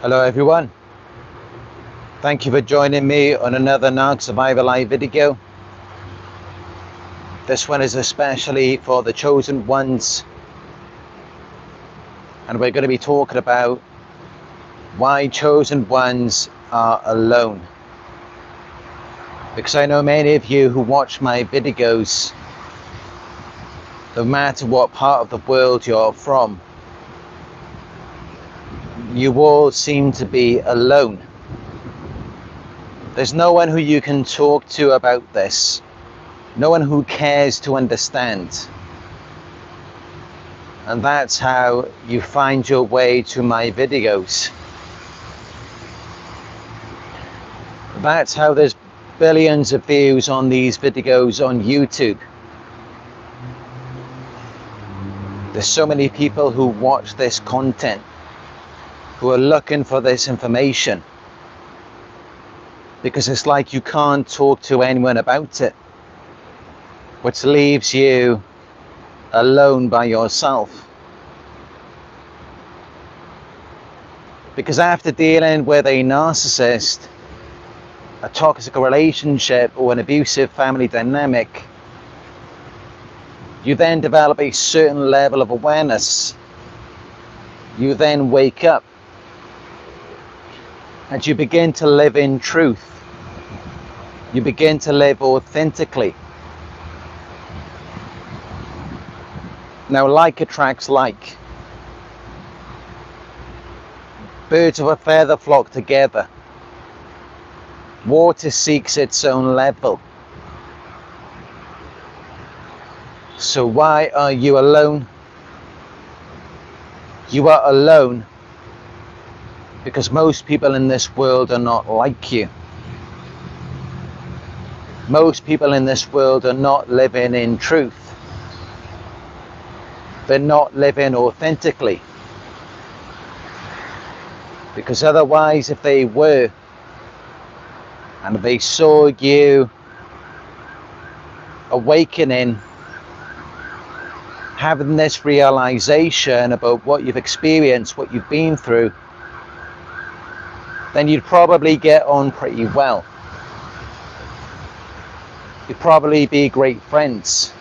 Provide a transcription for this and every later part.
Hello everyone, thank you for joining me on another Narc Survivor live video. This one is especially for the chosen ones, and we're going to be talking about why chosen ones are alone. Because I know many of you who watch my videos, no matter what part of the world you're from, you all seem to be alone. There's no one who you can talk to about this. No one who cares to understand. And that's how you find your way to my videos. That's how there's billions of views on these videos on YouTube. There's so many people who watch this content, who are looking for this information, because it's like you can't talk to anyone about it, which leaves you alone by yourself. Because after dealing with a narcissist, a toxic relationship, or an abusive family dynamic, you then develop a certain level of awareness. You then wake up and you begin to live in truth. You begin to live authentically. Now, like attracts like. Birds of a feather flock together. Water seeks its own level. So why are you alone? You are alone because most people in this world are not like you. Most people in this world are not living in truth. They're not living authentically. Because otherwise, if they were, and they saw you awakening, having this realization about what you've experienced, what you've been through, then you'd probably get on pretty well. You'd probably be great friends.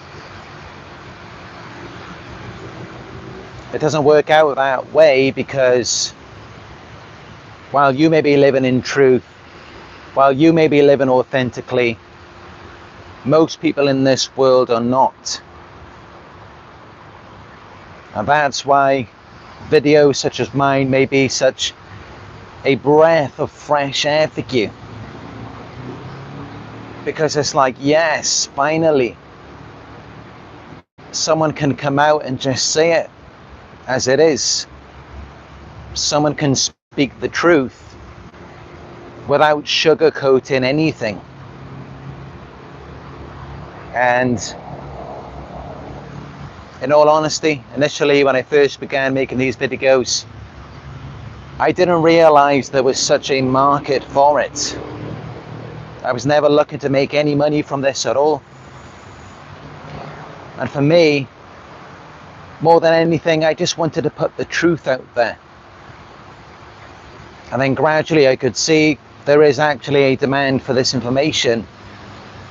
It doesn't work out that way because while you may be living in truth, while you may be living authentically, most people in this world are not. And that's why videos such as mine may be such a breath of fresh air for you. Because it's like, yes, finally, someone can come out and just say it as it is. Someone can speak the truth without sugarcoating anything. And in all honesty, initially when I first began making these videos, I didn't realize there was such a market for it. I was never looking to make any money from this at all. And for me, more than anything, I just wanted to put the truth out there. And then gradually I could see there is actually a demand for this information.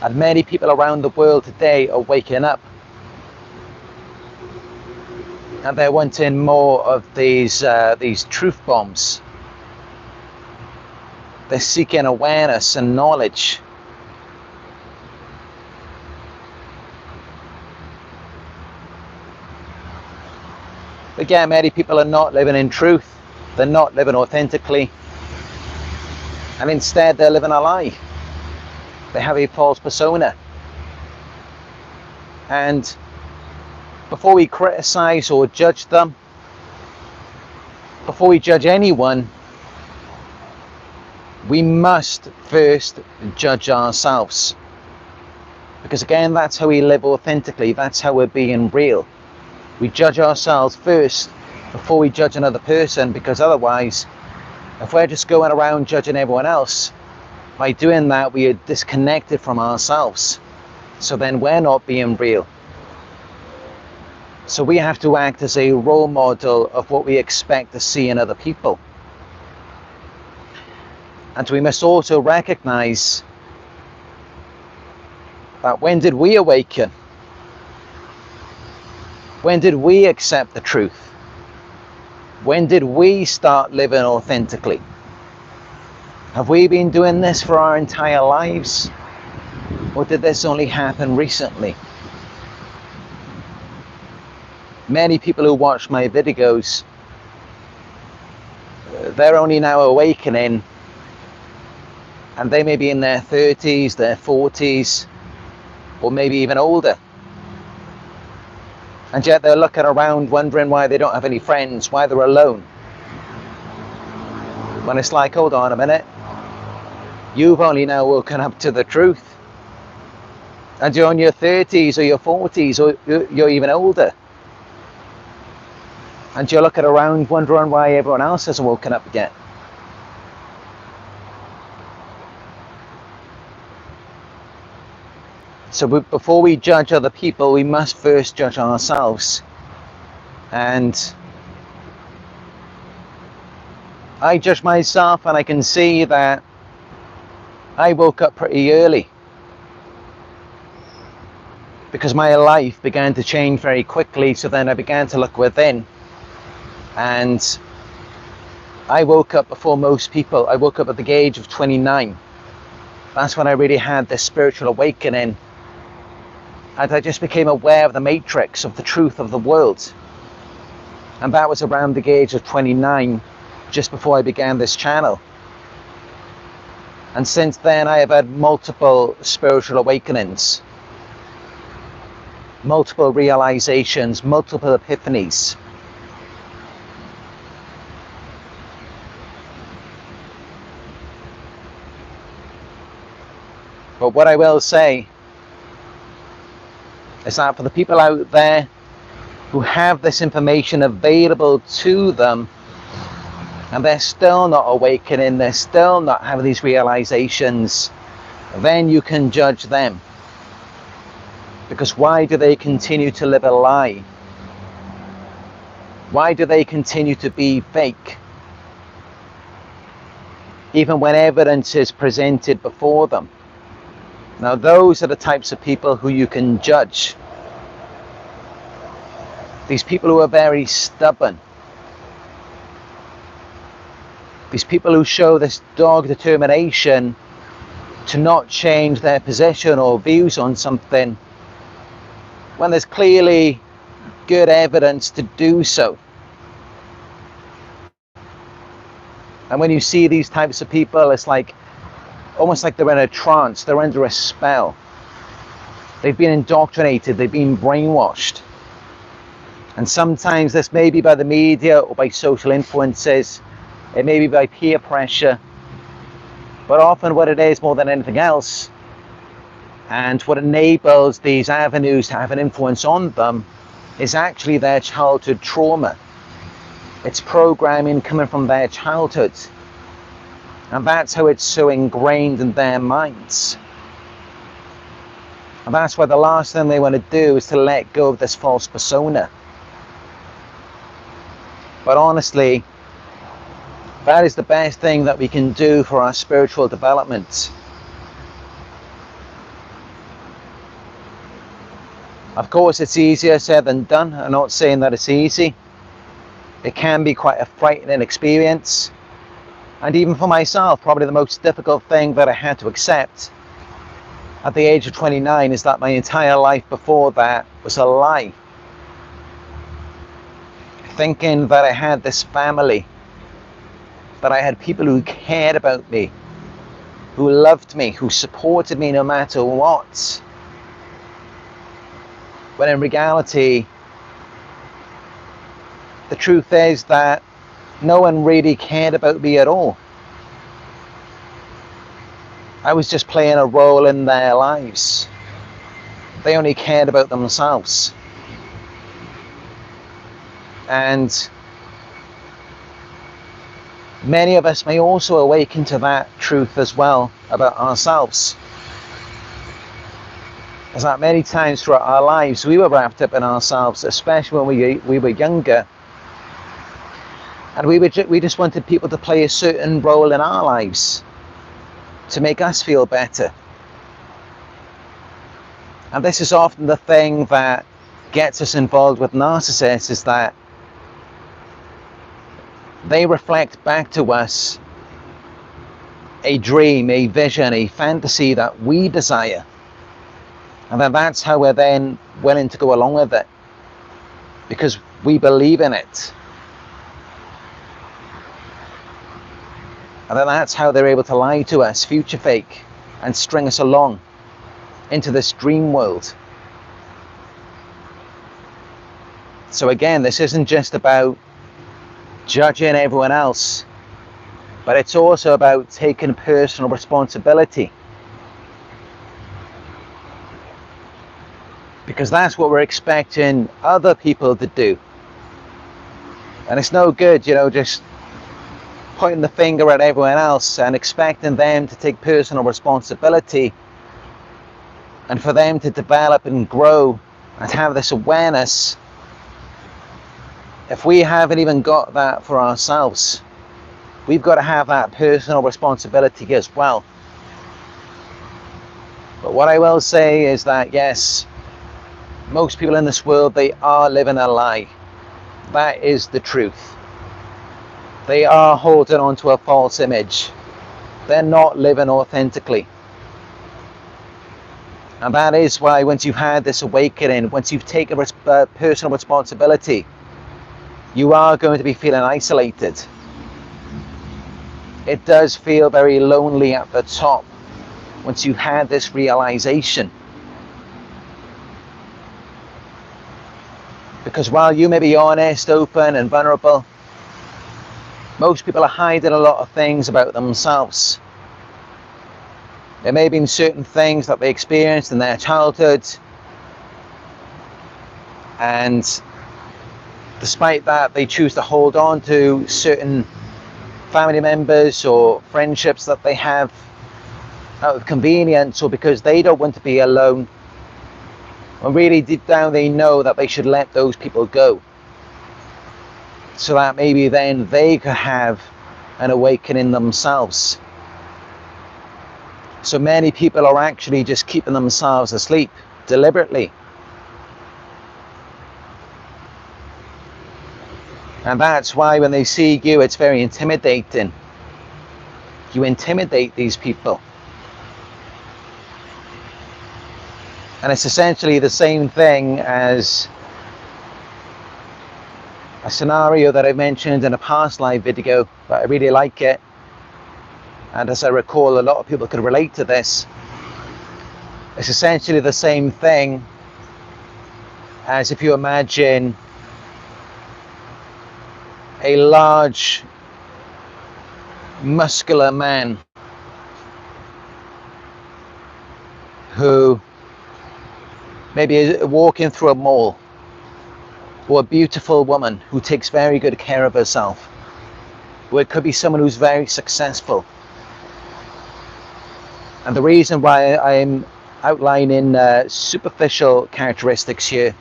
And many people around the world today are waking up. And they're wanting more of these truth bombs. They're seeking awareness and knowledge. But yeah, many people are not living in truth. They're not living authentically. And instead they're living a lie. They have a false persona. And before we criticize or judge them, before we judge anyone, we must first judge ourselves. Because again, that's how we live authentically. That's how we're being real. We judge ourselves first before we judge another person, because otherwise, if we're just going around judging everyone else, by doing that, we are disconnected from ourselves. So then we're not being real. So we have to act as a role model of what we expect to see in other people. And we must also recognize that when did we awaken? When did we accept the truth? When did we start living authentically? Have we been doing this for our entire lives? Or did this only happen recently? Many people who watch my videos, they're only now awakening, and they may be in their 30s, their 40s, or maybe even older. And yet they're looking around wondering why they don't have any friends, why they're alone. When it's like, hold on a minute, you've only now woken up to the truth. And you're in your 30s or your 40s or you're even older. And you're looking around wondering why everyone else hasn't woken up yet. So before we judge other people, we must first judge ourselves. And I judge myself, and I can see that I woke up pretty early because my life began to change very quickly. So then I began to look within, and I woke up before most people. I woke up at the age of 29. That's when I really had this spiritual awakening, and I just became aware of the matrix, of the truth of the world. And that was around the age of 29, just before I began this channel. And since then I have had multiple spiritual awakenings, multiple realizations, multiple epiphanies. But what I will say is that for the people out there who have this information available to them, and they're still not awakening, they're still not having these realizations, then you can judge them. Because why do they continue to live a lie? Why do they continue to be fake? Even when evidence is presented before them. Now those are the types of people who you can judge. These people who are very stubborn. These people who show this dogged determination to not change their position or views on something when there's clearly good evidence to do so. And when you see these types of people, it's like almost like they're in a trance, they're under a spell. They've been indoctrinated, they've been brainwashed. And sometimes this may be by the media or by social influences, it may be by peer pressure, but often what it is more than anything else, and what enables these avenues to have an influence on them, is actually their childhood trauma. It's programming coming from their childhood. And that's how it's so ingrained in their minds. And that's why the last thing they want to do is to let go of this false persona. But honestly, that is the best thing that we can do for our spiritual development. Of course, it's easier said than done. I'm not saying that it's easy. It can be quite a frightening experience. And even for myself, probably the most difficult thing that I had to accept at the age of 29 is that my entire life before that was a lie. Thinking that I had this family, that I had people who cared about me, who loved me, who supported me no matter what. When in reality, the truth is that no one really cared about me at all. I was just playing a role in their lives. They only cared about themselves. And many of us may also awaken to that truth as well about ourselves. As that many times throughout our lives we were wrapped up in ourselves, especially when we were younger. And we just wanted people to play a certain role in our lives. to make us feel better. And this is often the thing that gets us involved with narcissists, is that they reflect back to us a dream, a vision, a fantasy that we desire. And then that's how we're then willing to go along with it, because we believe in it. And then that's how they're able to lie to us, future fake, and string us along into this dream world. So again, this isn't just about judging everyone else, but it's also about taking personal responsibility. Because that's what we're expecting other people to do. And it's no good, just pointing the finger at everyone else and expecting them to take personal responsibility and for them to develop and grow and have this awareness if we haven't even got that for ourselves. We've got to have that personal responsibility as well. But what I will say is that, yes, most people in this world, they are living a lie. That is the truth. They are holding on to a false image. They're not living authentically. And that is why once you've had this awakening, once you've taken personal responsibility, you are going to be feeling isolated. It does feel very lonely at the top once you've had this realization. Because while you may be honest, open and vulnerable, most people are hiding a lot of things about themselves. There may have been certain things that they experienced in their childhood, and despite that, they choose to hold on to certain family members or friendships that they have out of convenience or because they don't want to be alone. When really deep down they know that they should let those people go, so that maybe then they could have an awakening themselves. So many people are actually just keeping themselves asleep deliberately. And that's why when they see you, it's very intimidating. You intimidate these people. And it's essentially the same thing as a scenario that I mentioned in a past live video, but I really like it. And as I recall, a lot of people could relate to this. It's essentially the same thing as if you imagine a large, muscular man who maybe is walking through a mall, or a beautiful woman who takes very good care of herself, or it could be someone who's very successful. And the reason why I'm outlining superficial characteristics here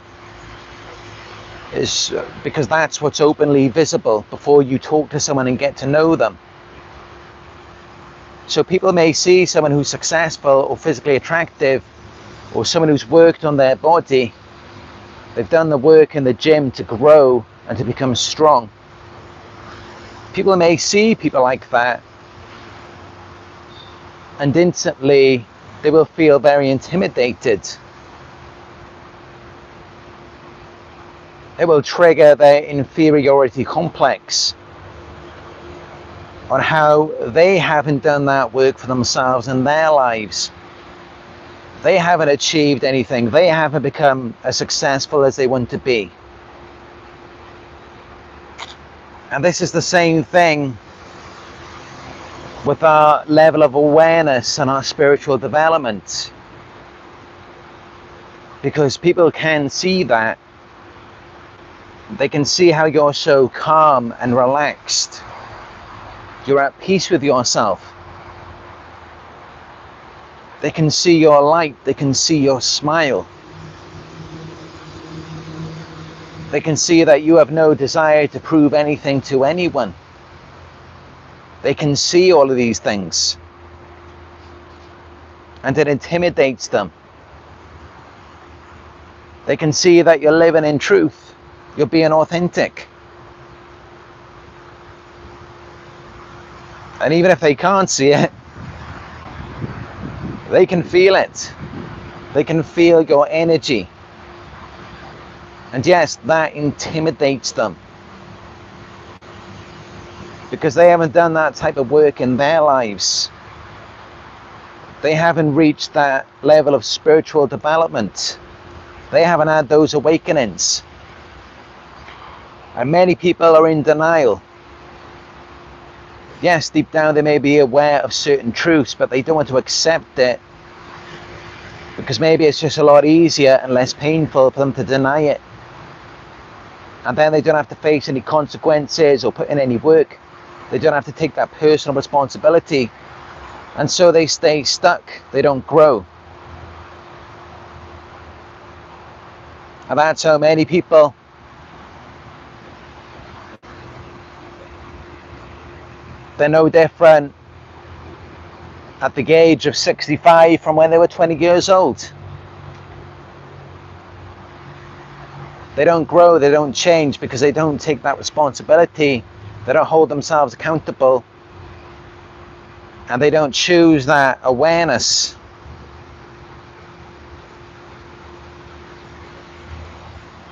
is because that's what's openly visible before you talk to someone and get to know them. So people may see someone who's successful or physically attractive, or someone who's worked on their body. They've done the work in the gym to grow and to become strong. People may see people like that, and instantly they will feel very intimidated. It will trigger their inferiority complex on how they haven't done that work for themselves in their lives. They haven't achieved anything. They haven't become as successful as they want to be. And this is the same thing with our level of awareness and our spiritual development. Because people can see that. They can see how you're so calm and relaxed. You're at peace with yourself. They can see your light. They can see your smile. They can see that you have no desire to prove anything to anyone. They can see all of these things. and it intimidates them. They can see that you're living in truth, you're being authentic. And even if they can't see it, they can feel it. They can feel your energy. And yes, that intimidates them, because they haven't done that type of work in their lives. They haven't reached that level of spiritual development. They haven't had those awakenings. And many people are in denial. Yes, deep down they may be aware of certain truths, but they don't want to accept it, because maybe it's just a lot easier and less painful for them to deny it. And then they don't have to face any consequences or put in any work. They don't have to take that personal responsibility. And so they stay stuck. They don't grow. And that's how many people they're no different at the age of 65 from when they were 20 years old. They don't grow, they don't change, because they don't take that responsibility. They don't hold themselves accountable. And they don't choose that awareness.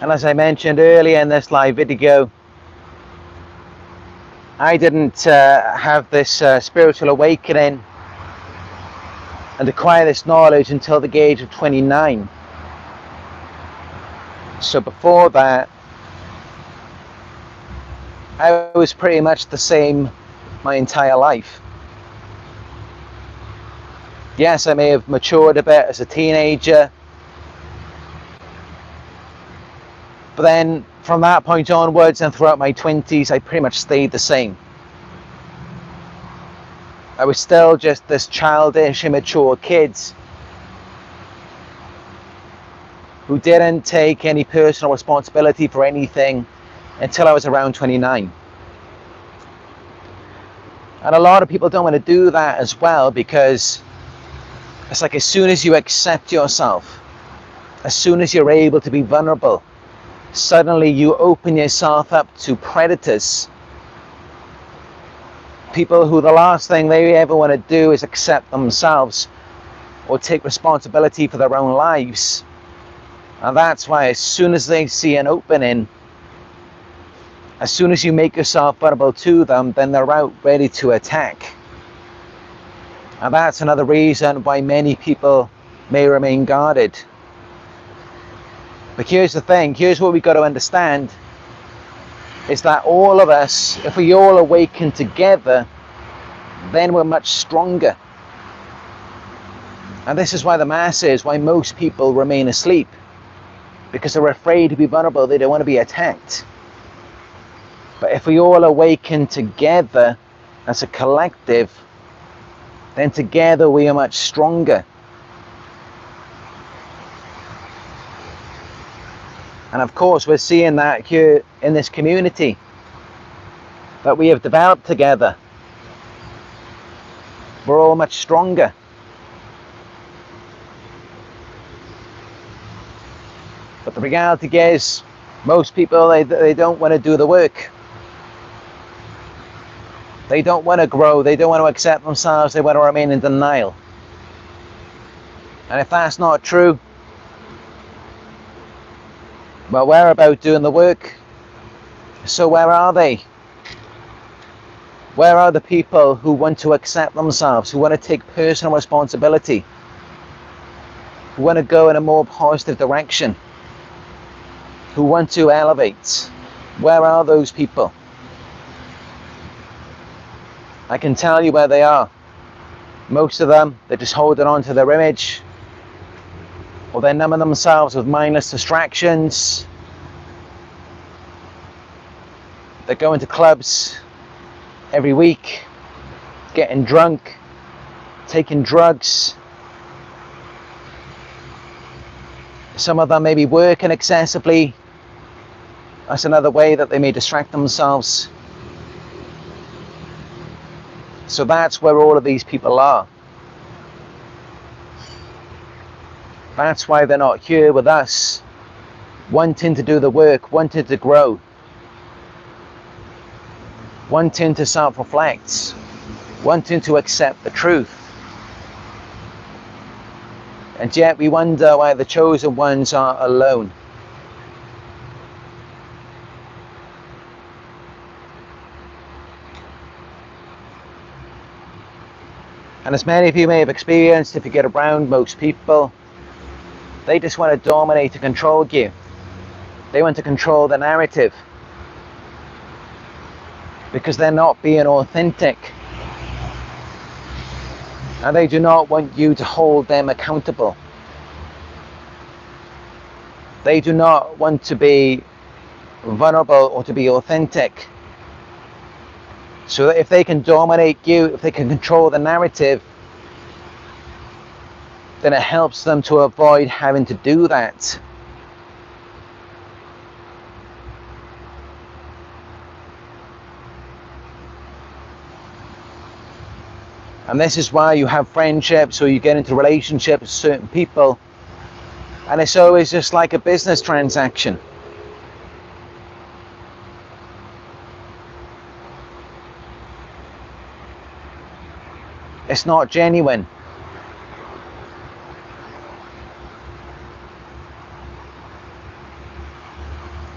And as I mentioned earlier in this live video, I didn't have this spiritual awakening and acquire this knowledge until the age of 29. So before that, I was pretty much the same my entire life. Yes, I may have matured a bit as a teenager, but then from that point onwards and throughout my 20s, I pretty much stayed the same. I was still just this childish, immature kid who didn't take any personal responsibility for anything until I was around 29. And a lot of people don't want to do that as well, because it's like as soon as you accept yourself, as soon as you're able to be vulnerable, suddenly you open yourself up to predators. People who the last thing they ever want to do is accept themselves or take responsibility for their own lives. And that's why as soon as they see an opening, as soon as you make yourself vulnerable to them, then they're out ready to attack. And that's another reason why many people may remain guarded. But here's the thing, here's what we've got to understand, is that all of us, if we all awaken together, then we're much stronger. And this is why the masses, why most people remain asleep, because they're afraid to be vulnerable, they don't want to be attacked. But if we all awaken together as a collective, then together we are much stronger. And of course, we're seeing that here in this community that we have developed together. We're all much stronger. But the reality is, most people, they don't want to do the work. They don't want to grow. They don't want to accept themselves. They want to remain in denial. And if that's not true, well, we're about doing the work. So where are they? Where are the people who want to accept themselves, who want to take personal responsibility, who want to go in a more positive direction, who want to elevate? Where are those people? I can tell you where they are. Most of them, they're just holding on to their image, or they're numbing themselves with mindless distractions. They're going to clubs every week, getting drunk, taking drugs. Some of them may be working excessively. That's another way that they may distract themselves. So that's where all of these people are. That's why they're not here with us, wanting to do the work, wanting to grow, wanting to self-reflect, wanting to accept the truth. And yet we wonder why the chosen ones are alone. And as many of you may have experienced, if you get around most people, they just want to dominate and control you. They want to control the narrative because they're not being authentic. And they do not want you to hold them accountable. They do not want to be vulnerable or to be authentic. So if they can dominate you, if they can control the narrative, then it helps them to avoid having to do that. And this is why you have friendships or you get into relationships with certain people, and it's always just like a business transaction. It's not genuine.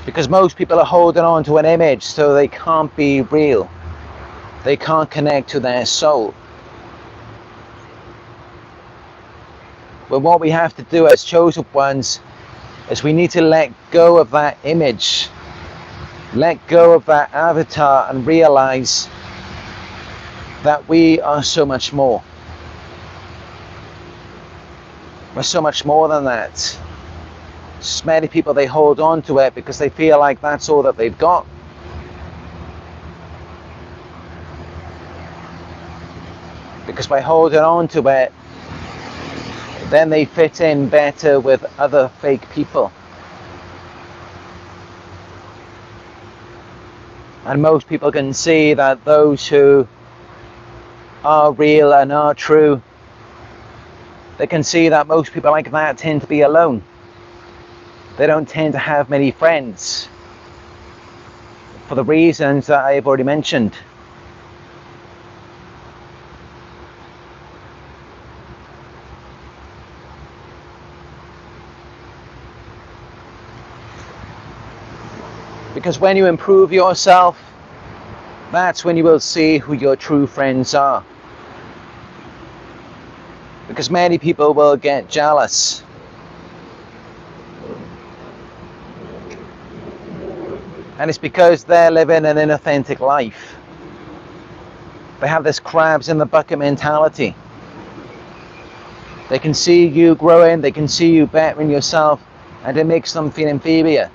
Because most people are holding on to an image, so they can't be real. They can't connect to their soul. But what we have to do as chosen ones is we need to let go of that image, let go of that avatar, and realize that we are so much more. We're so much more than that. So many people, they hold on to it because they feel like that's all that they've got. Because by holding on to it, then they fit in better with other fake people. And most people can see that those who are real and are true, they can see that most people like that tend to be alone. They don't tend to have many friends for the reasons that I've already mentioned. Because when you improve yourself, that's when you will see who your true friends are. Because many people will get jealous. And it's because they're living an inauthentic life. They have this crabs in the bucket mentality. They can see you growing, they can see you bettering yourself, and it makes them feel inferior.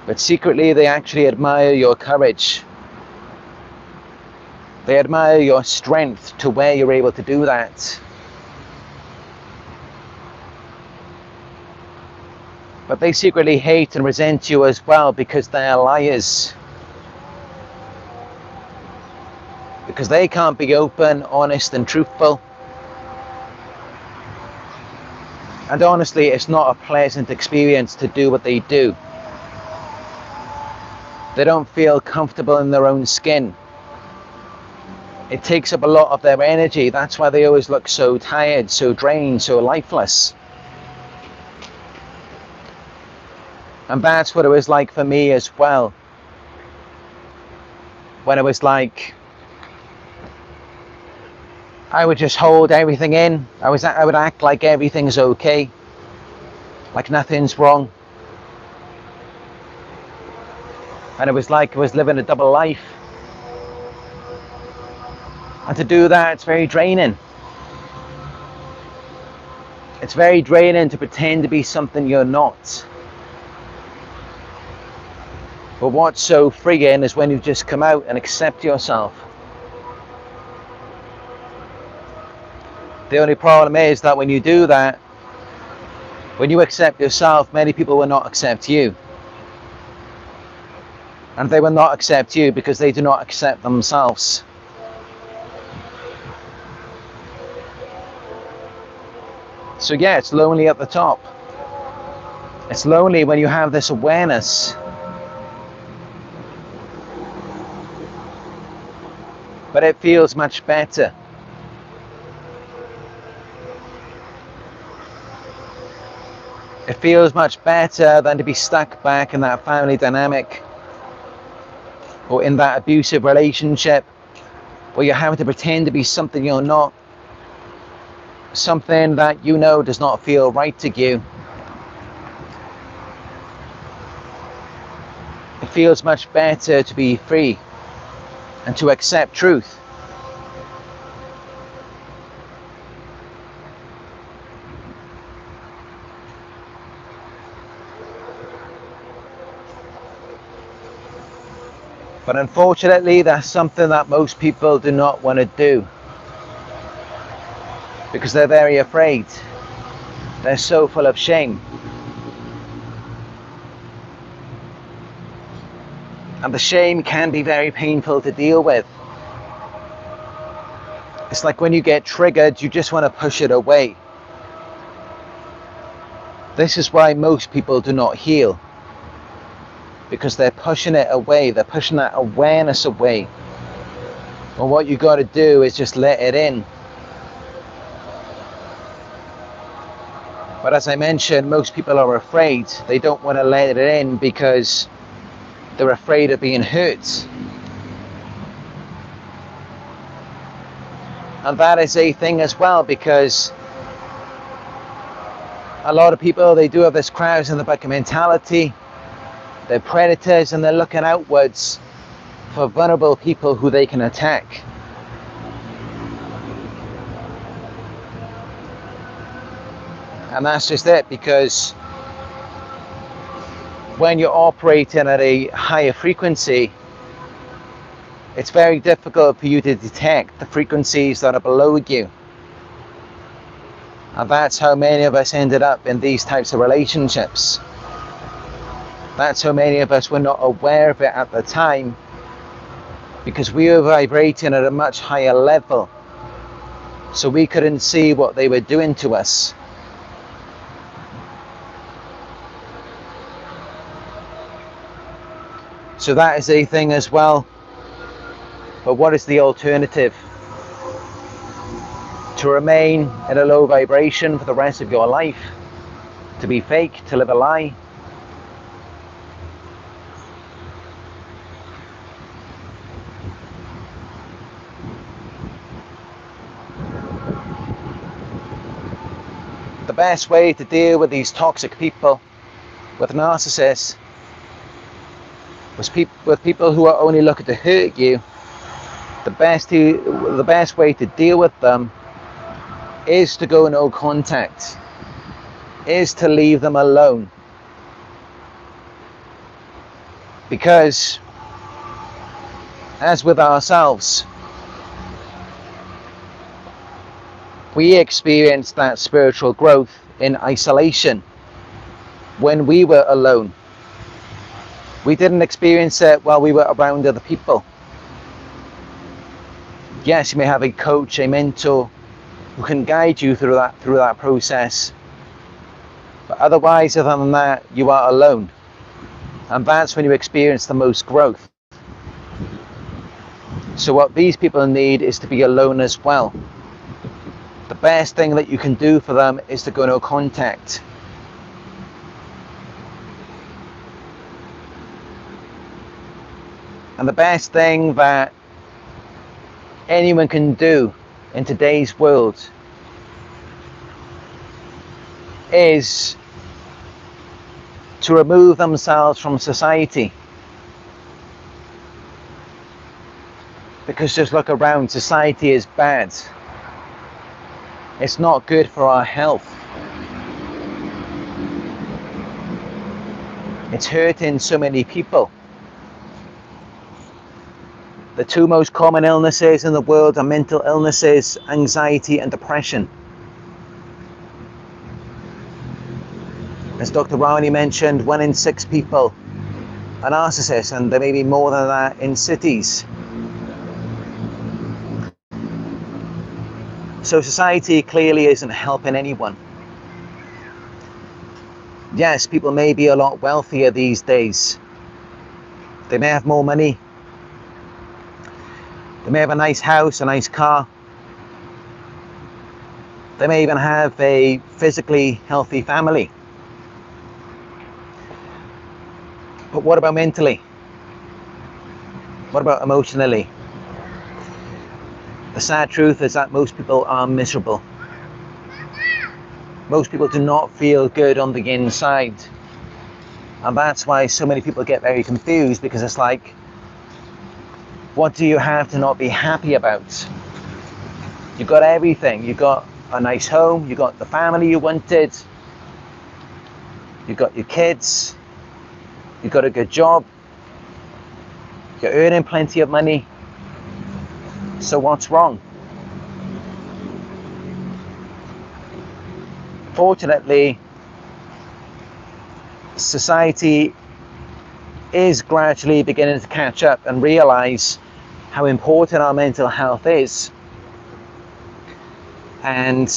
But secretly, they actually admire your courage. They admire your strength to where you're able to do that. But they secretly hate and resent you as well because they're liars. Because they can't be open, honest, and truthful. And honestly, it's not a pleasant experience to do what they do. They don't feel comfortable in their own skin. It takes up a lot of their energy. That's why they always look so tired, so drained, so lifeless. And that's what it was like for me as well. When it was like, I would just hold everything in. I would act like everything's okay, like nothing's wrong. And it was like I was living a double life. And to do that, it's very draining. It's very draining to pretend to be something you're not. But what's so freeing is when you just come out and accept yourself. The only problem is that when you do that, when you accept yourself, many people will not accept you. And they will not accept you because they do not accept themselves. So yeah, it's lonely at the top. It's lonely when you have this awareness. But it feels much better. It feels much better than to be stuck back in that family dynamic or in that abusive relationship where you're having to pretend to be something you're not, something that you know does not feel right to you. It feels much better to be free and to accept truth. But unfortunately, that's something that most people do not want to do because they're very afraid. They're so full of shame. And the shame can be very painful to deal with. It's like when you get triggered, you just want to push it away. This is why most people do not heal. Because they're pushing it away. They're pushing that awareness away. And what you got to do is just let it in. But as I mentioned, most people are afraid. They don't want to let it in because they're afraid of being hurt. And that is a thing as well, because a lot of people, they do have this crowds in the bucket mentality. They're predators and they're looking outwards for vulnerable people who they can attack. And that's just it, because when you're operating at a higher frequency, it's very difficult for you to detect the frequencies that are below you. And that's how many of us ended up in these types of relationships. That's how many of us were not aware of it at the time, because we were vibrating at a much higher level. So we couldn't see what they were doing to us. So that is a thing as well. But what is the alternative? To remain in a low vibration for the rest of your life? To be fake? To live a lie? The best way to deal with these toxic people, with narcissists, with people who are only looking to hurt you, the best way to deal with them is to go no contact, is to leave them alone. Because, as with ourselves, we experienced that spiritual growth in isolation when we were alone. We didn't experience it while we were around other people. Yes, you may have a coach, a mentor who can guide you through that process. But otherwise, other than that, you are alone. And that's when you experience the most growth. So what these people need is to be alone as well. The best thing that you can do for them is to go no contact. And the best thing that anyone can do in today's world is to remove themselves from society. Because just look around, society is bad. It's not good for our health. It's hurting so many people. The two most common illnesses in the world are mental illnesses, anxiety and depression. As Dr. Ramani mentioned, 1 in 6 people are narcissists, and there may be more than that in cities. So society clearly isn't helping anyone. Yes, people may be a lot wealthier these days. They may have more money. They may have a nice house, a nice car. They may even have a physically healthy family. But what about mentally? What about emotionally? The sad truth is that most people are miserable. Most people do not feel good on the inside. And that's why so many people get very confused, because it's like, what do you have to not be happy about? You've got everything. You've got a nice home. You've got the family you wanted. You've got your kids. You've got a good job. You're earning plenty of money. So what's wrong? Fortunately, society is gradually beginning to catch up and realize how important our mental health is. And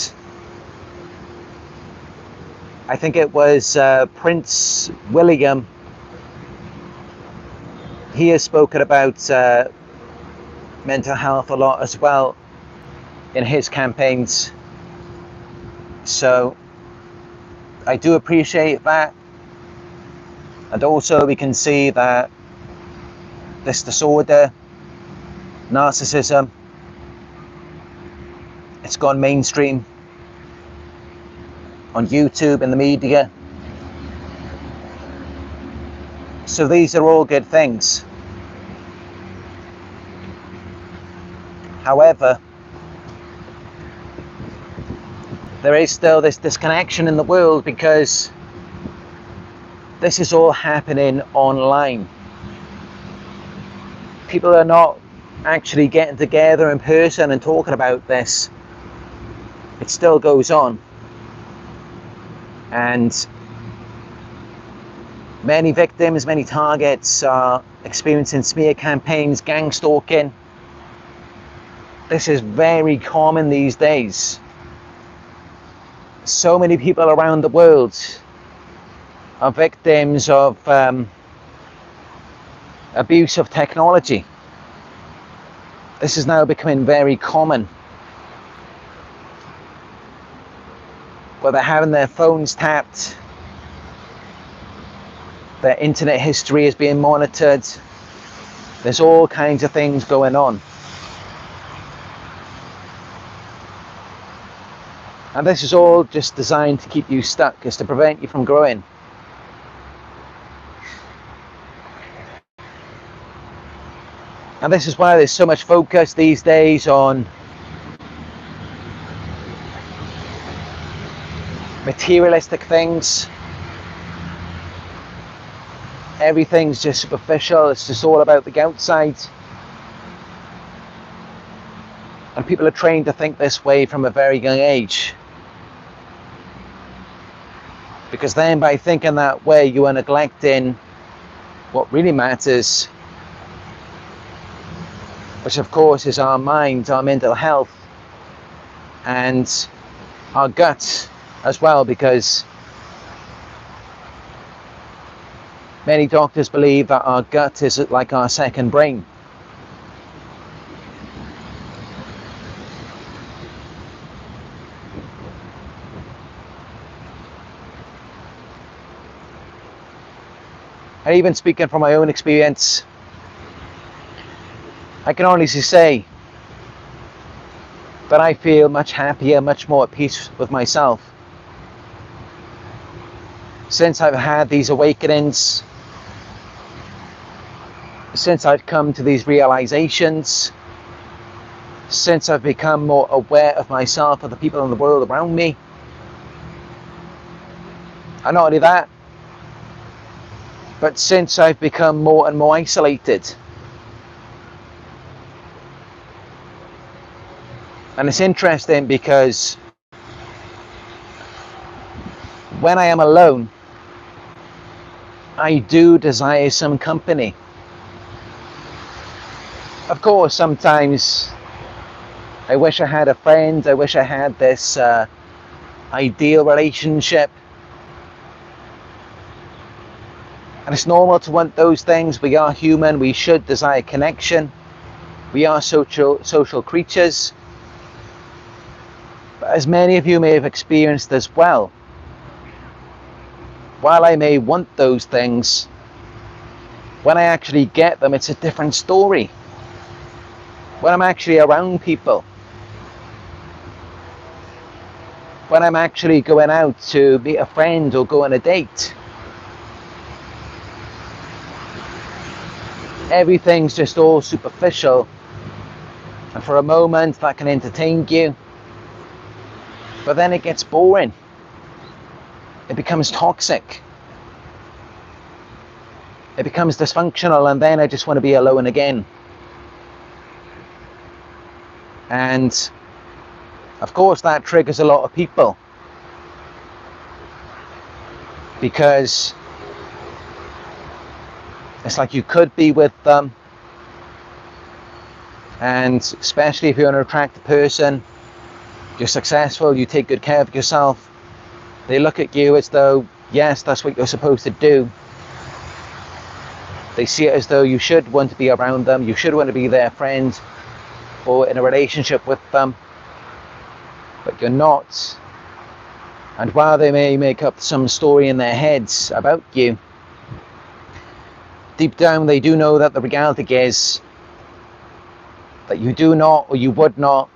I think it was Prince William. He has spoken about mental health a lot as well in his campaigns. So I do appreciate that. And also we can see that this disorder, narcissism, it's gone mainstream on YouTube and the media. So these are all good things. However, there is still this disconnection in the world, because this is all happening online. People are not actually getting together in person and talking about this. It still goes on. And many victims, many targets are experiencing smear campaigns, gang stalking. This is very common these days. So many people around the world are victims of abuse of technology. This is now becoming very common, where they're having their phones tapped, their internet history is being monitored. There's all kinds of things going on. And this is all just designed to keep you stuck, is to prevent you from growing. And this is why there's so much focus these days on materialistic things. Everything's just superficial. It's just all about the outside. And people are trained to think this way from a very young age. Because then by thinking that way, you are neglecting what really matters, which of course is our mind, our mental health, and our gut as well, because many doctors believe that our gut is like our second brain. And even speaking from my own experience, I can honestly say that I feel much happier, much more at peace with myself since I've had these awakenings, since I've come to these realizations, since I've become more aware of myself and the people in the world around me. And not only that, but since I've become more and more isolated. And it's interesting because when I am alone, I do desire some company. Of course, sometimes I wish I had a friend, I wish I had this ideal relationship. And it's normal to want those things. We are human. We should desire connection. We are social creatures. But as many of you may have experienced as well, while I may want those things, when I actually get them, it's a different story. When I'm actually around people, when I'm actually going out to meet a friend or go on a date, everything's just all superficial, and for a moment that can entertain you, but then it gets boring. It becomes toxic. It becomes dysfunctional, and then I just want to be alone again. And of course that triggers a lot of people, because it's like you could be with them, and especially if you're an attractive person, you're successful, you take good care of yourself, they look at you as though, yes, that's what you're supposed to do. They see it as though you should want to be around them, you should want to be their friend or in a relationship with them, but you're not. And while they may make up some story in their heads about you, deep down they do know that the reality is that you do not, or you would not,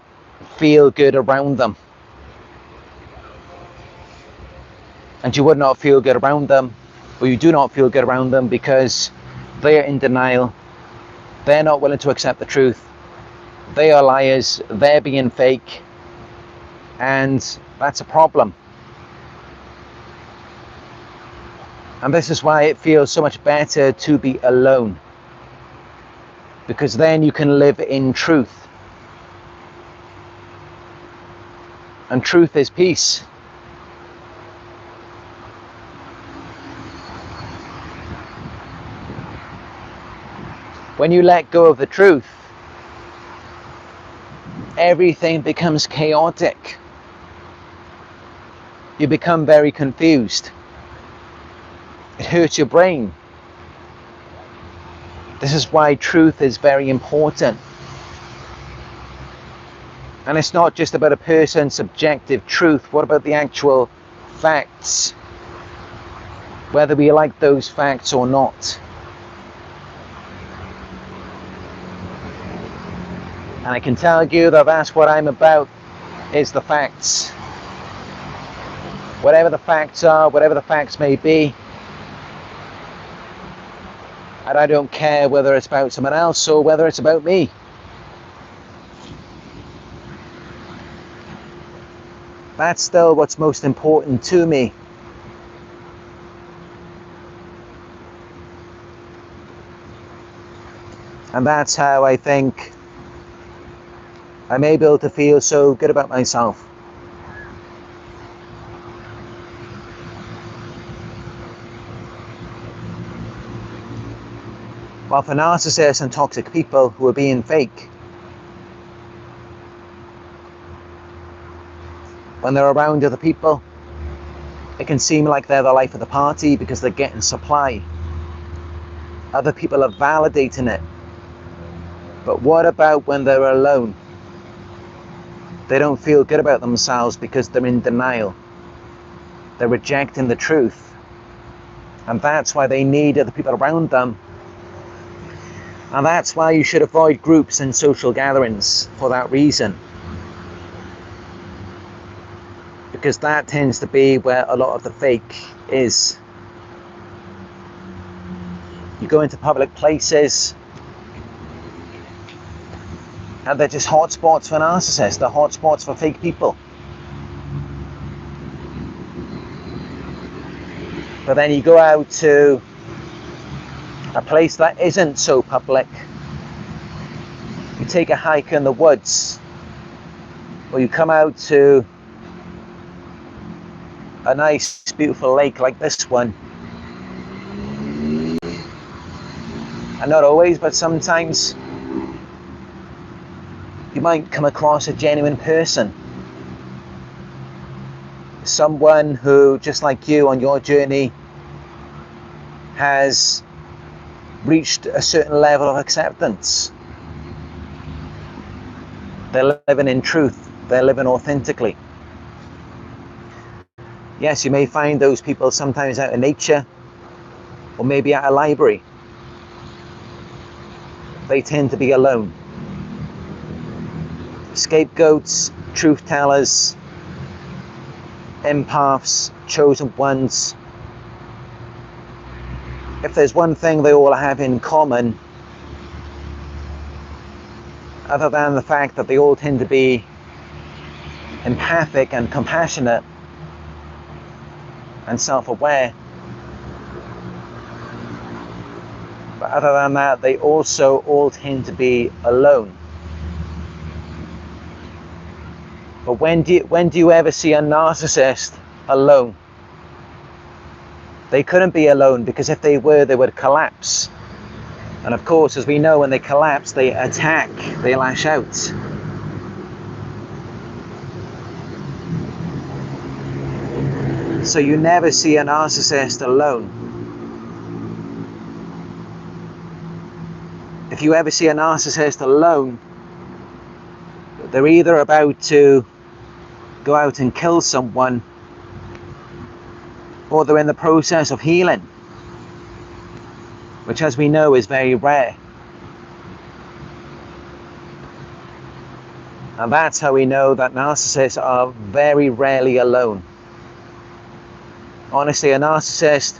feel good around them. And you would not feel good around them, or you do not feel good around them, because they are in denial. They're not willing to accept the truth. They are liars. They're being fake. And that's a problem. And this is why it feels so much better to be alone, because then you can live in truth. And truth is peace. When you let go of the truth, everything becomes chaotic. You become very confused. It hurts your brain. This is why truth is very important. And it's not just about a person's subjective truth. What about the actual facts? Whether we like those facts or not. And I can tell you that that's what I'm about, is the facts. Whatever the facts are, whatever the facts may be. And I don't care whether it's about someone else or whether it's about me. That's still what's most important to me. And that's how I think I'm able to feel so good about myself. While for narcissists and toxic people who are being fake, when they're around other people, it can seem like they're the life of the party because they're getting supply. Other people are validating it. But what about when they're alone? They don't feel good about themselves because they're in denial. They're rejecting the truth. And that's why they need other people around them. And that's why you should avoid groups and social gatherings for that reason. Because that tends to be where a lot of the fake is. You go into public places and they're just hotspots for narcissists. They're hotspots for fake people. But then you go out to a place that isn't so public. You take a hike in the woods, or you come out to a nice, beautiful lake like this one. And not always, but sometimes you might come across a genuine person. Someone who, just like you on your journey, has reached a certain level of acceptance. They're living in truth. They're living authentically. Yes, you may find those people sometimes out in nature or maybe at a library. They tend to be alone. Scapegoats, truth tellers, empaths, chosen ones. If there's one thing they all have in common, other than the fact that they all tend to be empathic and compassionate and self-aware, but other than that, they also all tend to be alone. But when do you ever see a narcissist alone? They couldn't be alone, because if they were, they would collapse. And of course, as we know, when they collapse, they attack, they lash out. So you never see a narcissist alone. If you ever see a narcissist alone, they're either about to go out and kill someone, or they're in the process of healing, which, as we know, is very rare. And that's how we know that narcissists are very rarely alone. Honestly, a narcissist,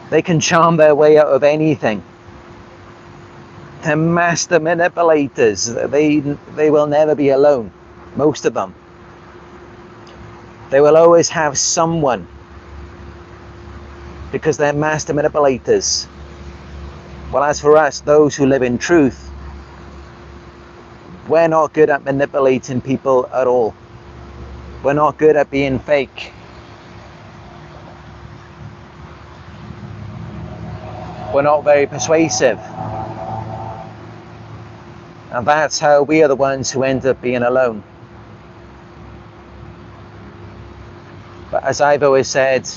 they can charm their way out of anything. They're master manipulators. They will never be alone, most of them. They will always have someone, because they're master manipulators. Well, as for us, those who live in truth, we're not good at manipulating people at all. We're not good at being fake. We're not very persuasive. And that's how we are the ones who end up being alone. But as I've always said,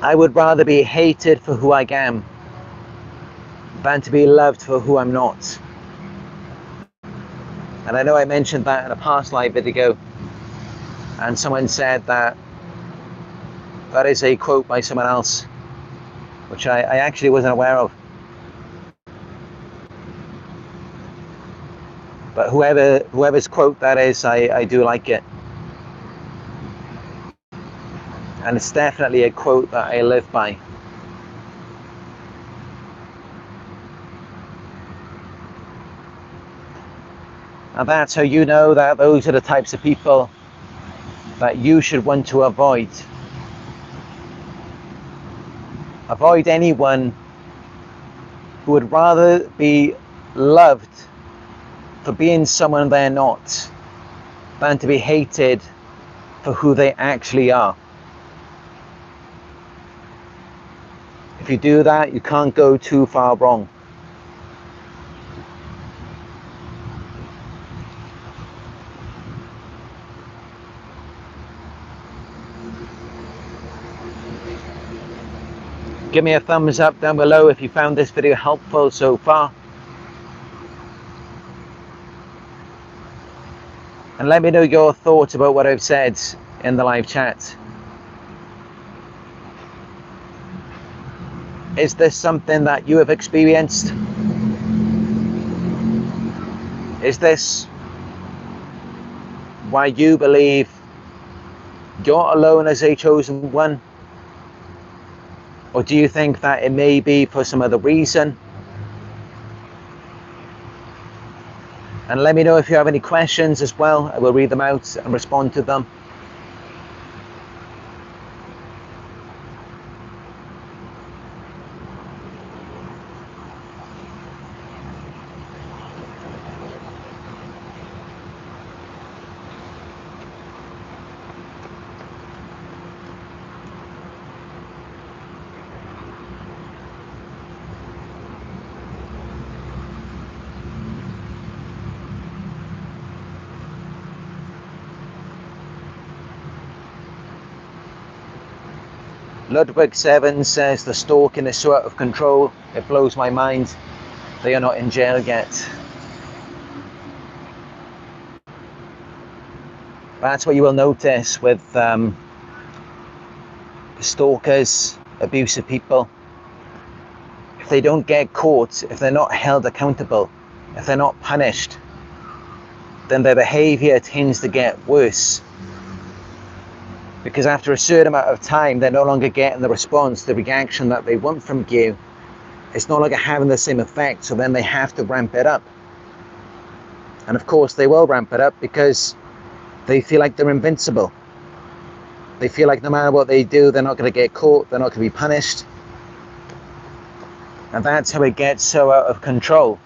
I would rather be hated for who I am than to be loved for who I'm not. And I know I mentioned that in a past live video, and someone said that that is a quote by someone else, which I actually wasn't aware of. But whoever's quote that is, I do like it. And it's definitely a quote that I live by. And that's how you know that those are the types of people that you should want to avoid. Avoid anyone who would rather be loved for being someone they're not than to be hated for who they actually are. If you do that, you can't go too far wrong. Give me a thumbs up down below if you found this video helpful so far. And let me know your thoughts about what I've said in the live chat. Is this something that you have experienced? Is this why you believe you're alone as a chosen one? Or do you think that it may be for some other reason? And let me know if you have any questions as well. I will read them out and respond to them. Ludwig 7 says the stalking is so out of control, it blows my mind. They are not in jail yet. That's what you will notice with stalkers, abusive people. If they don't get caught, if they're not held accountable, if they're not punished, then their behavior tends to get worse. Because after a certain amount of time, they're no longer getting the response, the reaction that they want from you. It's no longer having the same effect, so then they have to ramp it up. And of course they will ramp it up because they feel like they're invincible. They feel like no matter what they do, they're not going to get caught, they're not going to be punished. And that's how it gets so out of control.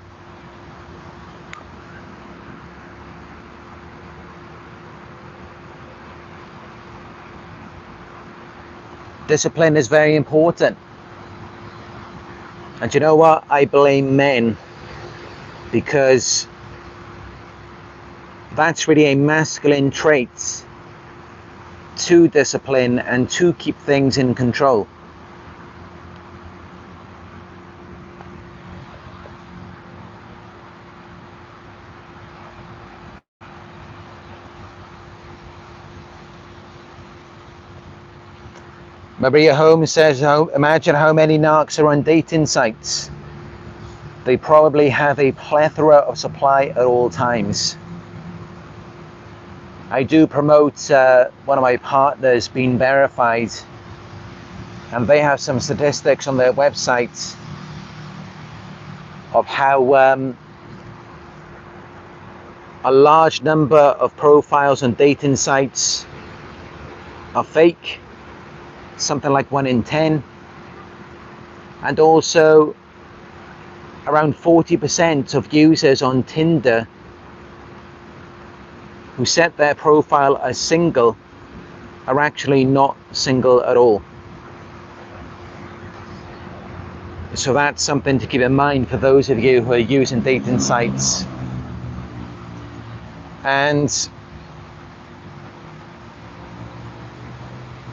Discipline is very important. And you know what? I blame men, because that's really a masculine trait, to discipline and to keep things in control. Maria Holmes says, imagine how many narcs are on dating sites. They probably have a plethora of supply at all times. I do promote one of my partners being verified, and they have some statistics on their website of how a large number of profiles on dating sites are fake, something like 1 in 10, and also around 40% of users on Tinder who set their profile as single are actually not single at all. So that's something to keep in mind for those of you who are using dating sites. And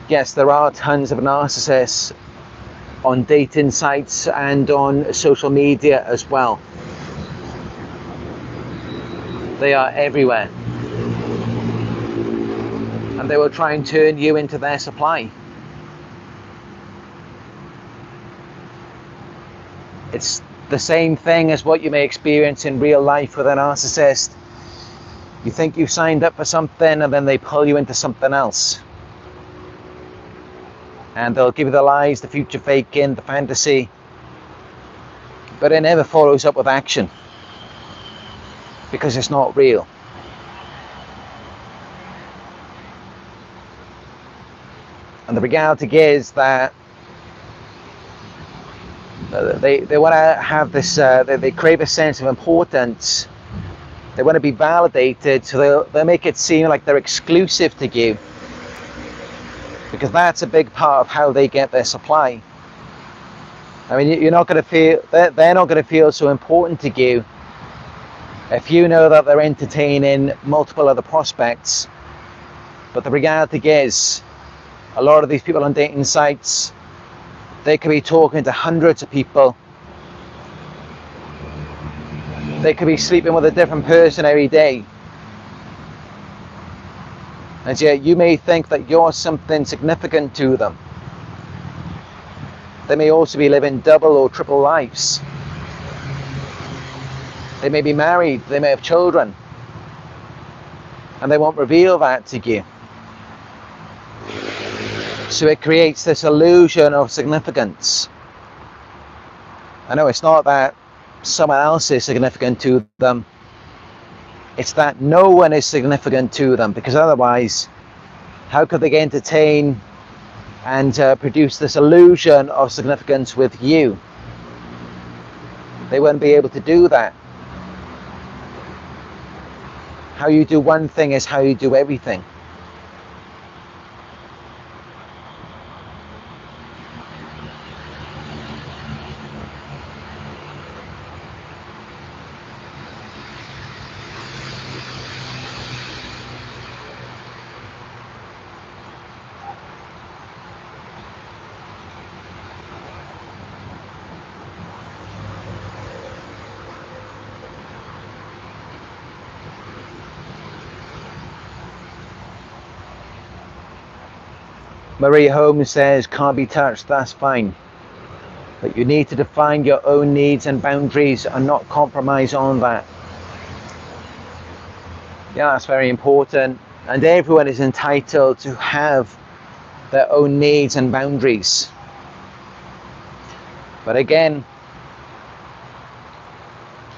yes, there are tons of narcissists on dating sites and on social media as well. They are everywhere. And they will try and turn you into their supply. It's the same thing as what you may experience in real life with a narcissist. You think you've signed up for something, and then they pull you into something else. And they'll give you the lies, the future faking, the fantasy, but it never follows up with action because it's not real. And the reality is that they want to have this, they crave a sense of importance. They want to be validated, so they'll make it seem like they're exclusive to you, because that's a big part of how they get their supply. I mean, you're not going to feel, they're not going to feel so important to you if you know that they're entertaining multiple other prospects. But the reality is, a lot of these people on dating sites, they could be talking to hundreds of people. They could be sleeping with a different person every day. And yet you may think that you're something significant to them. They may also be living double or triple lives. They may be married, they may have children, and they won't reveal that to you. So it creates this illusion of significance. I know it's not that someone else is significant to them, it's that no one is significant to them, because otherwise, how could they entertain and produce this illusion of significance with you? They wouldn't be able to do that. How you do one thing is how you do everything. Marie Holmes says, can't be touched, that's fine. But you need to define your own needs and boundaries and not compromise on that. Yeah, that's very important. And everyone is entitled to have their own needs and boundaries. But again,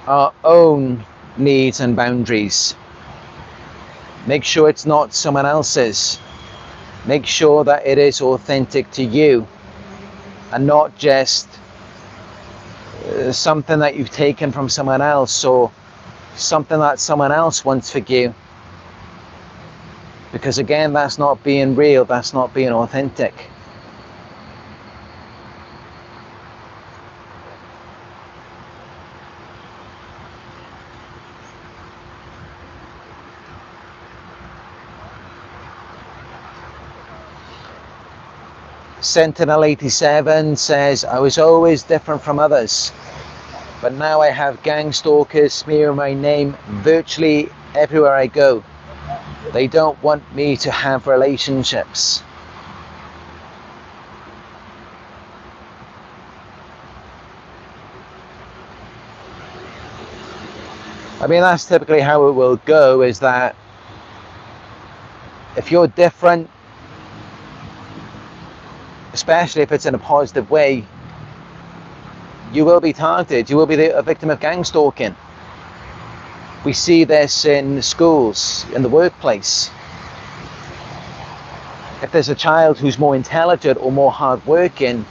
our own needs and boundaries. Make sure it's not someone else's. Make sure that it is authentic to you and not just something that you've taken from someone else or something that someone else wants for you. Because again, that's not being real, that's not being authentic. Sentinel 87 says, I was always different from others, but now I have gang stalkers smearing my name virtually everywhere I go. They don't want me to have relationships. I mean, that's typically how it will go, is that if you're different, especially if it's in a positive way, you will be targeted. You will be a victim of gang stalking. We see this in schools, in the workplace. If there's a child who's more intelligent or more hardworking,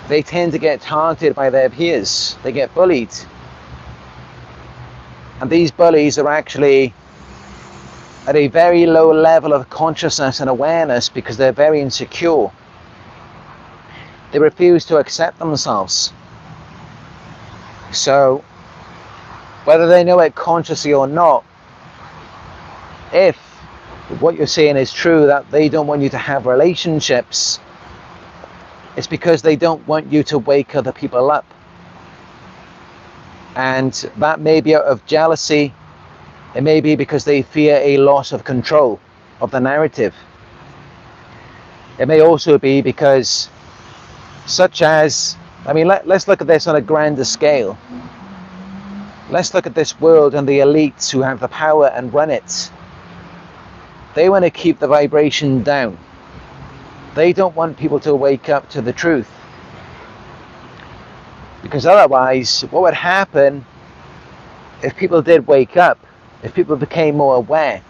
they tend to get targeted by their peers. They get bullied. And these bullies are actually at a very low level of consciousness and awareness because they're very insecure. They refuse to accept themselves. So, whether they know it consciously or not, if what you're saying is true, that they don't want you to have relationships, it's because they don't want you to wake other people up. And that may be out of jealousy. It may be because they fear a loss of control of the narrative. It may also be because, such as, I mean, let's look at this on a grander scale. Let's look at this world and the elites who have the power and run it. They want to keep the vibration down. They don't want people to wake up to the truth. Because otherwise, what would happen if people did wake up, if people became more aware?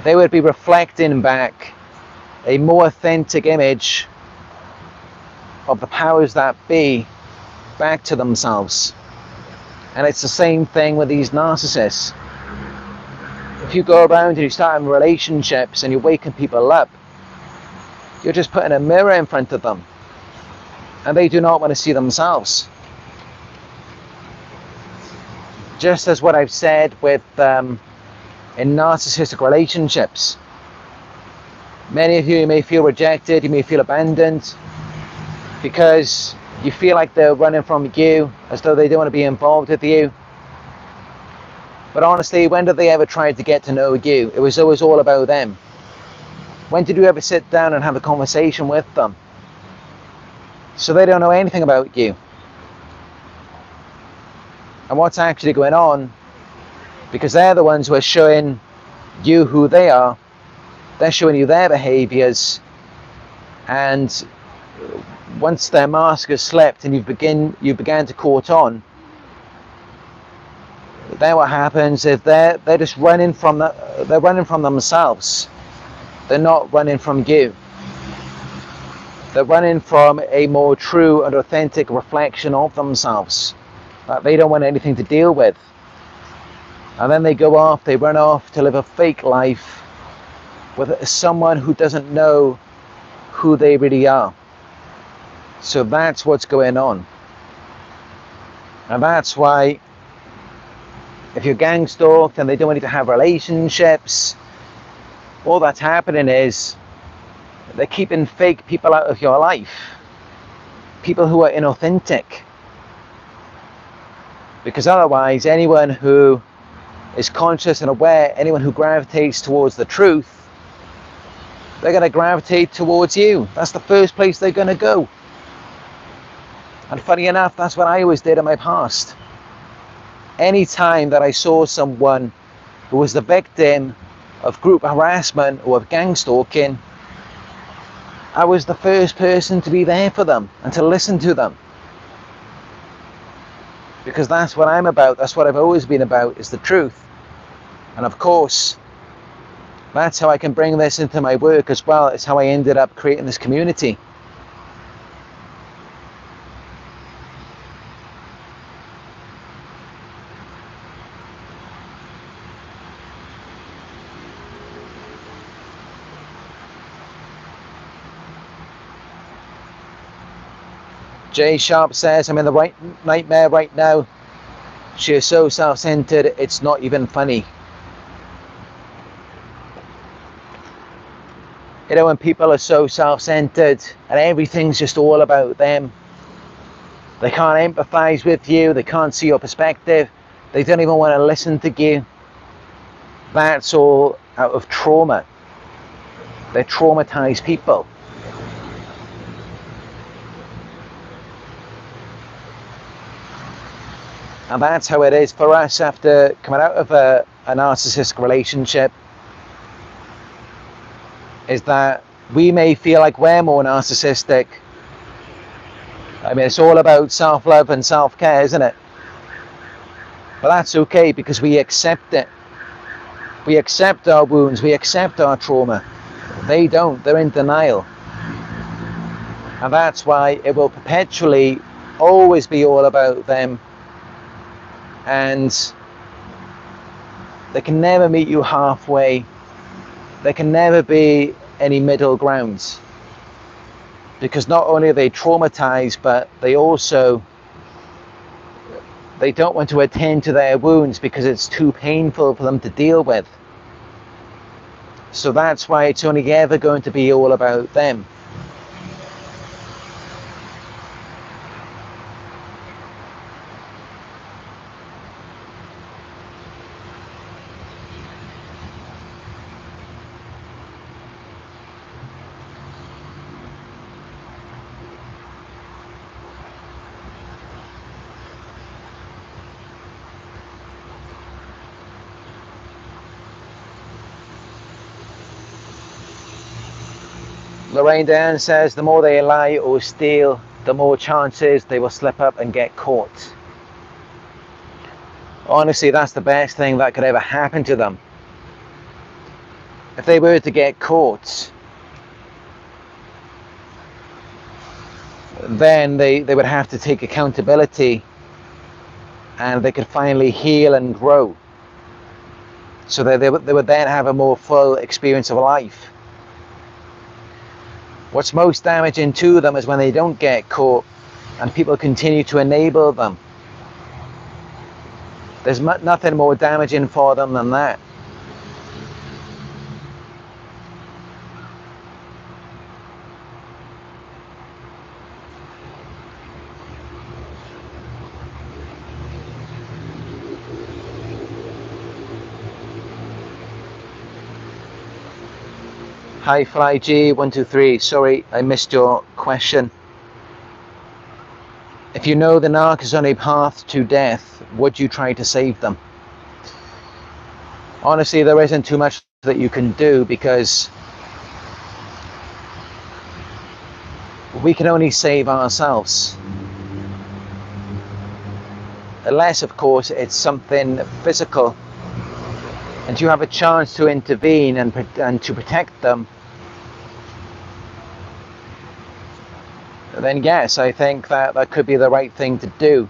They would be reflecting back a more authentic image of the powers that be back to themselves. And it's the same thing with these narcissists. If you go around and you start having relationships and you're waking people up, you're just putting a mirror in front of them, and they do not want to see themselves. Just as what I've said with in narcissistic relationships, many of you may feel rejected, you may feel abandoned because you feel like they're running from you, as though they don't want to be involved with you. But honestly, when did they ever try to get to know you? It was always all about them. When did you ever sit down and have a conversation with them? So they don't know anything about you. And what's actually going on, because they're the ones who are showing you who they are, they're showing you their behaviors, and once their mask has slipped and you began to caught on, then what happens is they're just running from themselves. They're not running from you. They're running from a more true and authentic reflection of themselves that they don't want anything to deal with. And then they run off to live a fake life with someone who doesn't know who they really are. So that's what's going on. And that's why, if you're gang stalked and they don't want you to have relationships, all that's happening is they're keeping fake people out of your life. People who are inauthentic. Because otherwise, anyone who is conscious and aware, anyone who gravitates towards the truth, they're going to gravitate towards you. That's the first place they're going to go. And funny enough, that's what I always did in my past. Any time that I saw someone who was the victim of group harassment or of gang stalking, I was the first person to be there for them and to listen to them. Because that's what I'm about, that's what I've always been about, is the truth. And of course, that's how I can bring this into my work as well. It's how I ended up creating this community. Jay Sharp says, I'm in the right nightmare right now. She is so self-centered, it's not even funny. You know, when people are so self-centered and everything's just all about them, they can't empathize with you, they can't see your perspective, they don't even want to listen to you. That's all out of trauma. They're traumatized people. And that's how it is for us after coming out of a narcissistic relationship, is that we may feel like we're more narcissistic. I mean, it's all about self-love and self-care, isn't it? But that's okay, because we accept it. We accept our wounds, we accept our trauma. They don't, they're in denial. And that's why it will perpetually always be all about them. And they can never meet you halfway. There can never be any middle grounds, because not only are they traumatized, but they don't want to attend to their wounds because it's too painful for them to deal with. So that's why it's only ever going to be all about them. Lorraine Dan says, the more they lie or steal, the more chances they will slip up and get caught. Honestly, that's the best thing that could ever happen to them. If they were to get caught, then they would have to take accountability, and they could finally heal and grow. So they would then have a more full experience of life. What's most damaging to them is when they don't get caught and people continue to enable them. There's nothing more damaging for them than that. Hi FlyG123, sorry I missed your question. If you know the narc is on a path to death, would you try to save them? Honestly, there isn't too much that you can do, because we can only save ourselves. Unless, of course, it's something physical and you have a chance to intervene and to protect them, then yes, I think that could be the right thing to do.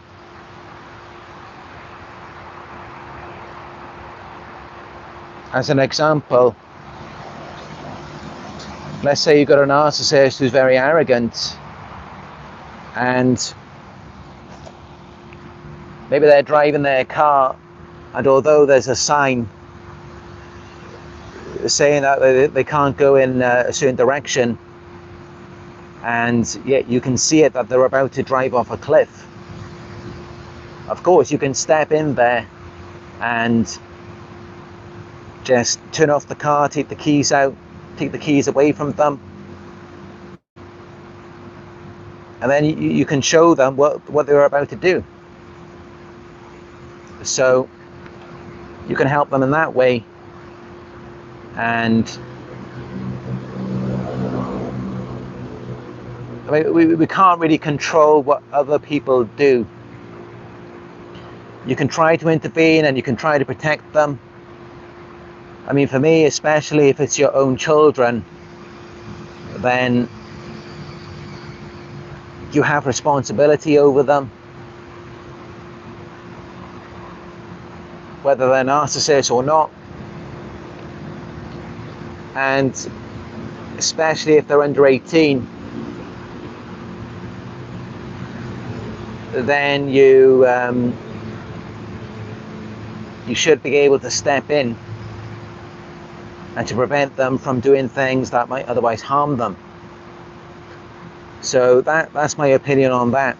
As an example, let's say you've got a narcissist who's very arrogant, and maybe they're driving their car, and although there's a sign saying that they can't go in a certain direction, and yet you can see it that they're about to drive off a cliff. Of course, you can step in there and just turn off the car, take the keys out, take the keys away from them, and then you can show them what they're about to do. So you can help them in that way. And I mean, we can't really control what other people do. You can try to intervene and you can try to protect them. I mean, for me, especially if it's your own children, then you have responsibility over them. Whether they're narcissists or not. And especially if they're under 18, then you should be able to step in and to prevent them from doing things that might otherwise harm them. So that's my opinion on that.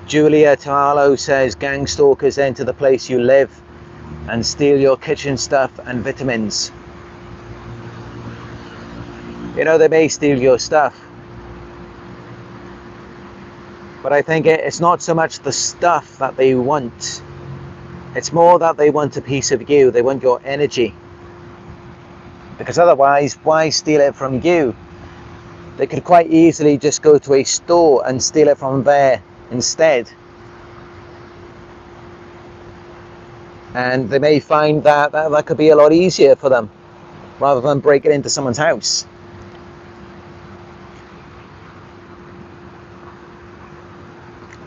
Julia Tarlo says, gang stalkers enter the place you live and steal your kitchen stuff and vitamins. You know, they may steal your stuff, but I think it's not so much the stuff that they want. It's more that they want a piece of you. They want your energy. Because otherwise, why steal it from you? They could quite easily just go to a store and steal it from there instead. And they may find that could be a lot easier for them rather than breaking into someone's house.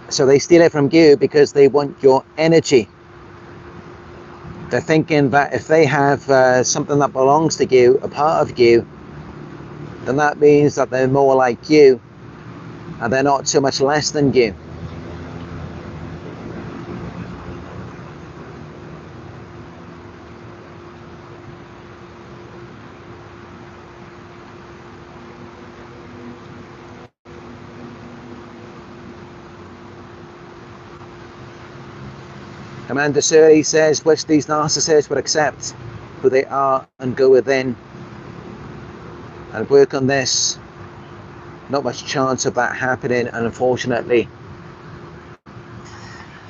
So they steal it from you because they want your energy. They're thinking that if they have something that belongs to you, a part of you, then that means that they're more like you and they're not so much less than you. Amanda Surley says, wish these narcissists would accept who they are and go within and work on this. Not much chance of that happening, unfortunately.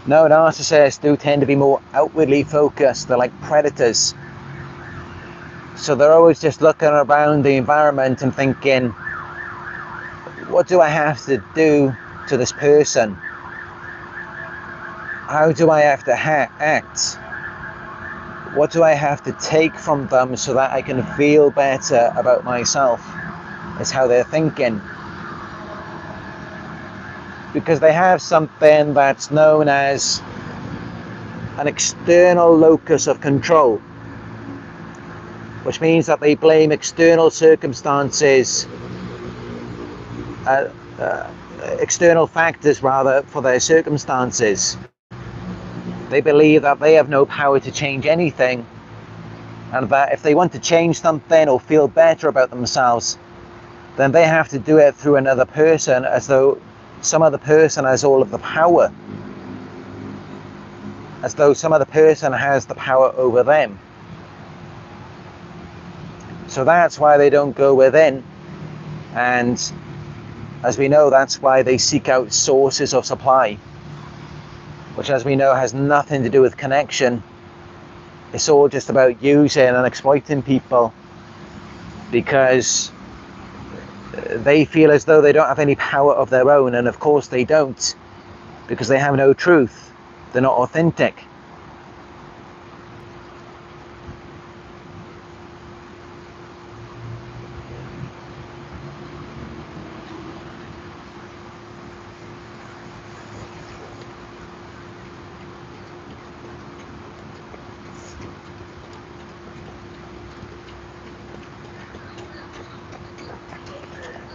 No, narcissists do tend to be more outwardly focused. They're like predators. So they're always just looking around the environment and thinking, what do I have to do to this person? How do I have to act? What do I have to take from them so that I can feel better about myself? Is how they're thinking. Because they have something that's known as an external locus of control, which means that they blame external circumstances, external factors rather, for their circumstances. They believe that they have no power to change anything, and that if they want to change something or feel better about themselves, then they have to do it through another person, as though some other person has all of the power, as though some other person has the power over them. So that's why they don't go within, and as we know, that's why they seek out sources of supply, which, as we know, has nothing to do with connection. It's all just about using and exploiting people, because they feel as though they don't have any power of their own, and of course they don't, because they have no truth. They're not authentic.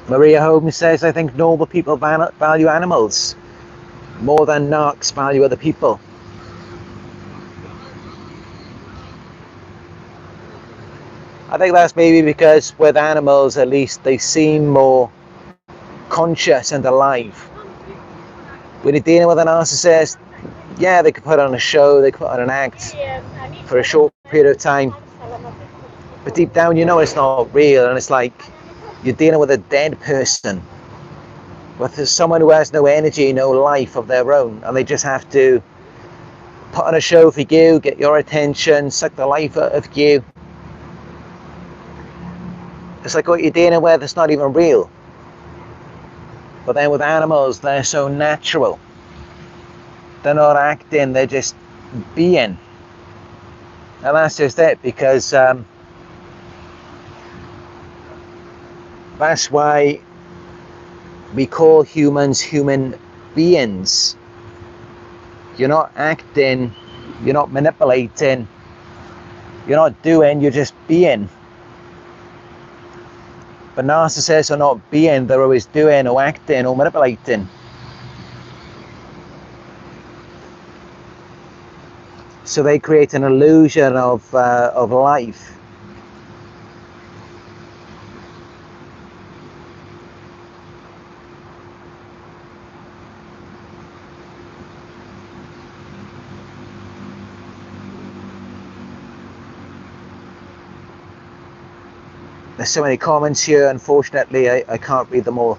Maria Holmes says, I think normal people value animals more than narcs value other people. I think that's maybe because with animals, at least, they seem more conscious and alive. When you're dealing with a narcissist, yeah, they could put on a show, they could put on an act for a short period of time, but deep down you know it's not real, and it's like you're dealing with a dead person, with someone who has no energy, no life of their own, and they just have to put on a show for you, get your attention, suck the life out of you. It's like what you're dealing with, it's not even real. But then with animals, they're so natural. They're not acting, they're just being. And that's just it, because that's why we call humans human beings. You're not acting, you're not manipulating, you're not doing, you're just being. But narcissists are not being, they're always doing or acting or manipulating. So they create an illusion of life. There's so many comments here, unfortunately I can't read them all.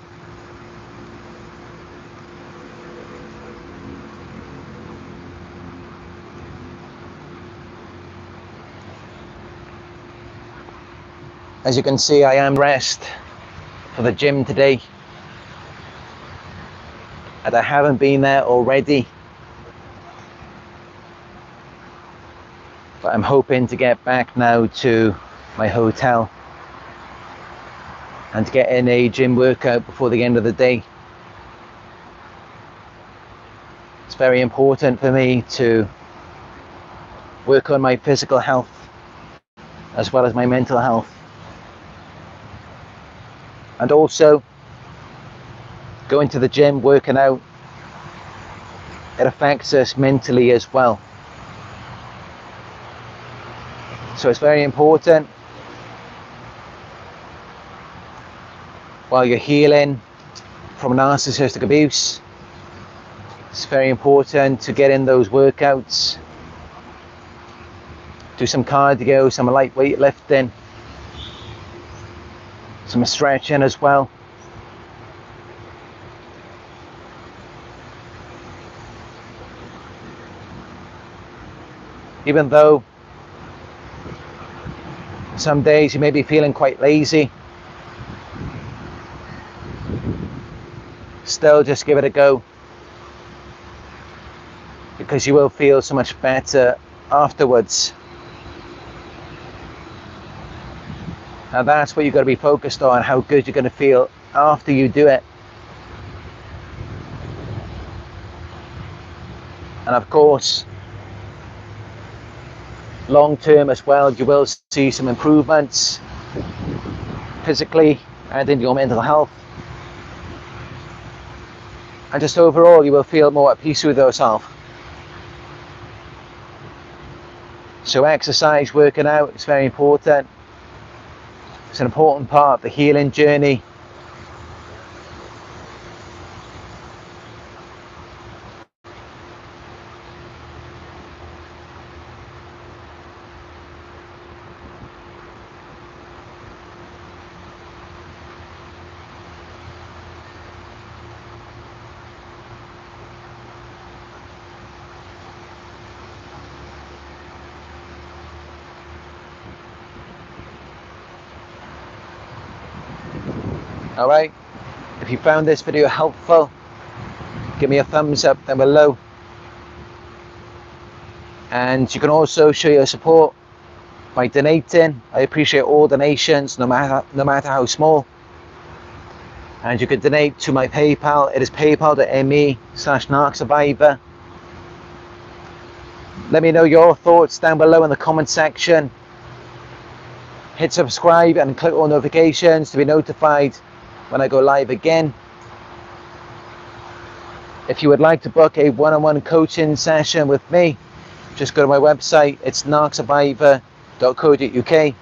As you can see, I am dressed for the gym today, and I haven't been there already, but I'm hoping to get back now to my hotel and to get in a gym workout before the end of the day. It's very important for me to work on my physical health as well as my mental health. And also, going to the gym, working out, it affects us mentally as well. So it's very important while you're healing from narcissistic abuse. It's very important to get in those workouts, do some cardio, some light weightlifting, some stretching as well. Even though some days you may be feeling quite lazy, still just give it a go, because you will feel so much better afterwards. And that's what you've got to be focused on, how good you're going to feel after you do it. And of course, long term as well, you will see some improvements physically and in your mental health. And just overall, you will feel more at peace with yourself. So exercise, working out, is very important. It's an important part of the healing journey. Alright, if you found this video helpful, give me a thumbs up down below. And you can also show your support by donating. I appreciate all donations, no matter how small. And you can donate to my PayPal. It is paypal.me/Narc Survivor. Let me know your thoughts down below in the comment section. Hit subscribe and click all notifications to be notified when I go live again. If you would like to book a one-on-one coaching session with me, just go to my website. It's narcsurvivor.co.uk,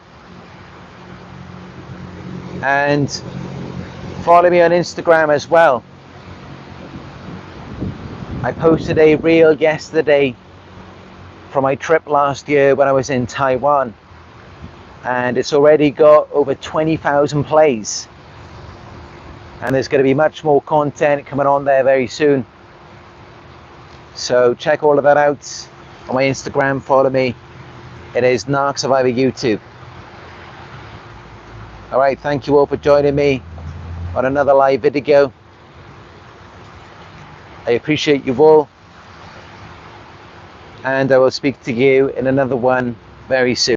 and follow me on Instagram as well. I posted a reel yesterday from my trip last year when I was in Taiwan, and it's already got over 20,000 plays, and there's going to be much more content coming on there very soon. So check all of that out on my Instagram. Follow me. It is Narc Survivor YouTube. Alright, thank you all for joining me on another live video. I appreciate you all, and I will speak to you in another one very soon.